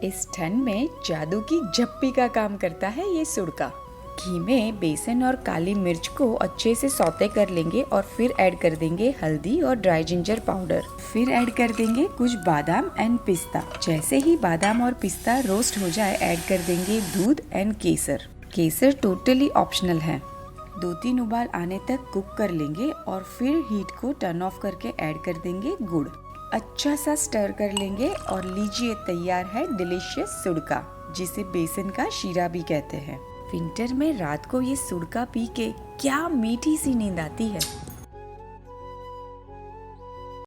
इस ठंड में जादू की झप्पी का काम करता है ये सुड़का। घी में बेसन और काली मिर्च को अच्छे से सौते कर लेंगे और फिर ऐड कर देंगे हल्दी और ड्राई जिंजर पाउडर। फिर ऐड कर देंगे कुछ बादाम एंड पिस्ता। जैसे ही बादाम और पिस्ता रोस्ट हो जाए ऐड कर देंगे दूध and Kesar. Kesar totally optional है। 2-3 उबाल आने तक कुक कर लेंगे और फिर हीट को टर्न ऑफ करके ऐड कर देंगे गुड़। अच्छा सा स्टर कर लेंगे और लीजिए तैयार है डिलीशियस सुड़का, जिसे बेसन का शीरा भी कहते हैं। विंटर में रात को ये सुड़का पी के क्या मीठी सी नींद आती है।